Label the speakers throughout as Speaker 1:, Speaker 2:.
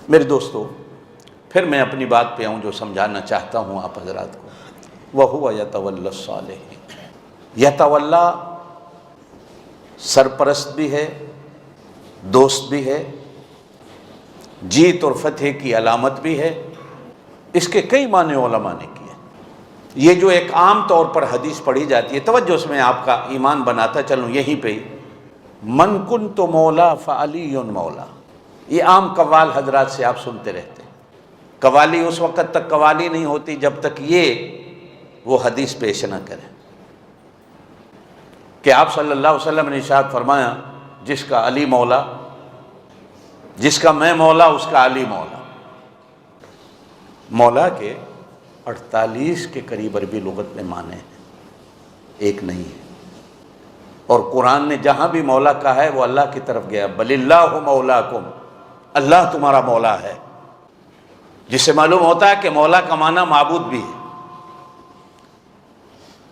Speaker 1: میرے دوستو، پھر میں اپنی بات پہ آؤں جو سمجھانا چاہتا ہوں آپ حضرات کو۔ وَهُوَ يَتَوَلَّى الصَّالِحِينَ، یتولا سرپرست بھی ہے، دوست بھی ہے، جیت اور فتح کی علامت بھی ہے۔ اس کے کئی معنی علماء نے کیے۔ یہ جو ایک عام طور پر حدیث پڑھی جاتی ہے، توجہ اس میں آپ کا ایمان بناتا چلوں یہیں پہ ہی، من کنت مولا فعلی مولا، یہ عام قوال حضرات سے آپ سنتے رہتے ہیں۔ قوالی اس وقت تک قوالی نہیں ہوتی جب تک وہ حدیث پیش نہ کریں کہ آپ صلی اللہ علیہ وسلم نے ارشاد فرمایا، جس کا علی مولا، جس کا میں مولا اس کا علی مولا۔ مولا کے 48 کے قریب عربی لغت میں معنی ہیں، ایک نہیں ہے۔ اور قرآن نے جہاں بھی مولا کہا ہے وہ اللہ کی طرف گیا، بل اللہ مولاکم، اللہ تمہارا مولا ہے، جس سے معلوم ہوتا ہے کہ مولا کا معنی معبود بھی ہے،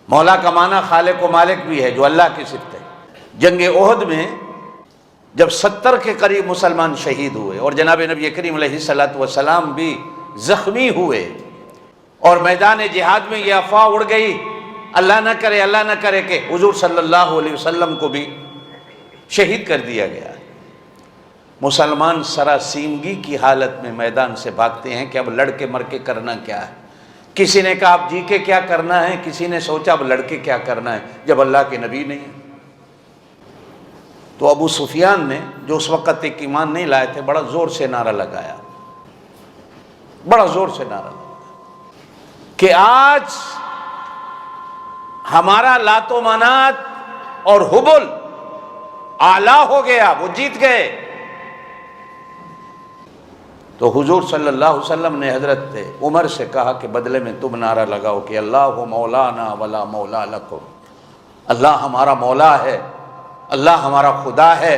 Speaker 1: مولا کا معنی خالق و مالک بھی ہے، جو اللہ کی صفت ہے۔ جنگ احد میں جب 70 کے قریب مسلمان شہید ہوئے اور جناب نبی کریم علیہ الصلوۃ والسلام بھی زخمی ہوئے، اور میدان جہاد میں یہ افواہ اڑ گئی، اللہ نہ کرے کہ حضور صلی اللہ علیہ وسلم کو بھی شہید کر دیا گیا۔ مسلمان سراسیمگی کی حالت میں میدان سے بھاگتے ہیں کہ اب لڑ کے مر کے کرنا کیا ہے۔ کسی نے کہا اب جی کے کیا کرنا ہے، کسی نے سوچا اب لڑ کے کیا کرنا ہے جب اللہ کے نبی نہیں ہے۔ تو ابو سفیان نے، جو اس وقت ایک ایمان نہیں لائے تھے، بڑا زور سے نعرہ لگایا، بڑا زور سے نعرہ لگایا کہ آج ہمارا لات و منات اور حبل اعلیٰ ہو گیا، وہ جیت گئے۔ تو حضور صلی اللہ علیہ وسلم نے حضرت عمر سے کہا کہ بدلے میں تم نعرہ لگاؤ کہ اللہ مولانا ولا مولا لکم، اللہ ہمارا مولا ہے، اللہ ہمارا خدا ہے،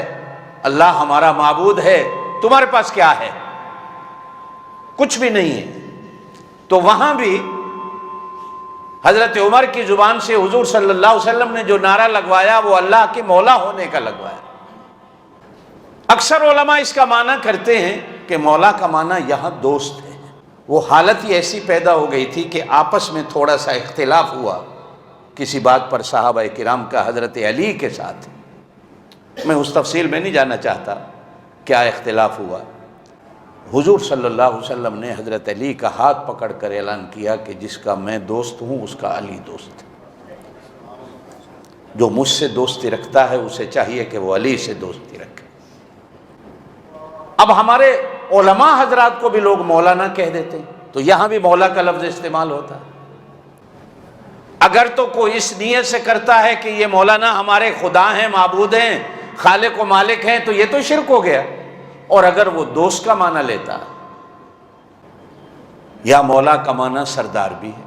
Speaker 1: اللہ ہمارا معبود ہے، تمہارے پاس کیا ہے؟ کچھ بھی نہیں ہے۔ تو وہاں بھی حضرت عمر کی زبان سے حضور صلی اللہ علیہ وسلم نے جو نعرہ لگوایا وہ اللہ کے مولا ہونے کا لگوایا۔ اکثر علماء اس کا معنی کرتے ہیں کہ مولا کا معنی یہاں دوست ہے۔ وہ حالت ہی ایسی پیدا ہو گئی تھی کہ آپس میں تھوڑا سا اختلاف ہوا کسی بات پر صحابہ کرام کا حضرت علی کے ساتھ۔ میں اس تفصیل میں نہیں جانا چاہتا کیا اختلاف ہوا۔ حضور صلی اللہ علیہ وسلم نے حضرت علی کا ہاتھ پکڑ کر اعلان کیا کہ جس کا میں دوست ہوں اس کا علی دوست ہے۔ جو مجھ سے دوستی رکھتا ہے اسے چاہیے کہ وہ علی سے دوستی رکھے۔ اب ہمارے علماء حضرات کو بھی لوگ مولانا کہہ دیتے ہیں، تو یہاں بھی مولا کا لفظ استعمال ہوتا ہے۔ اگر تو کوئی اس نیت سے کرتا ہے کہ یہ مولانا ہمارے خدا ہیں، معبود ہیں، خالق و مالک ہیں، تو یہ تو شرک ہو گیا۔ اور اگر وہ دوست کا معنی لیتا ہے، یا مولا کا معنی سردار بھی ہے،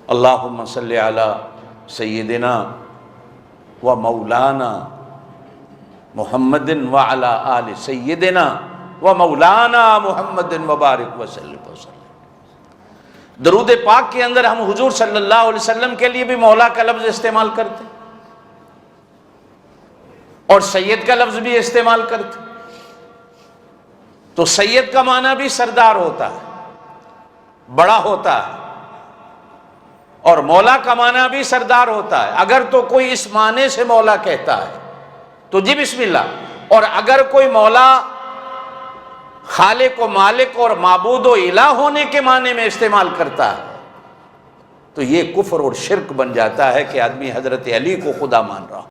Speaker 1: اللہم صلی علی سیدنا و مولانا محمد وعلی آل سیدنا و مولانا محمد وبارک وسلم۔ درود پاک کے اندر ہم حضور صلی اللہ علیہ وسلم کے لیے بھی مولا کا لفظ استعمال کرتے ہیں اور سید کا لفظ بھی استعمال کرتے ہیں۔ تو سید کا معنی بھی سردار ہوتا ہے، بڑا ہوتا ہے، اور مولا کا معنی بھی سردار ہوتا ہے۔ اگر تو کوئی اس معنی سے مولا کہتا ہے تو جی بسم اللہ، اور اگر کوئی مولا خالق و مالک اور معبود و الہ ہونے کے معنی میں استعمال کرتا ہے تو یہ کفر اور شرک بن جاتا ہے کہ آدمی حضرت علی کو خدا مان رہا ہو۔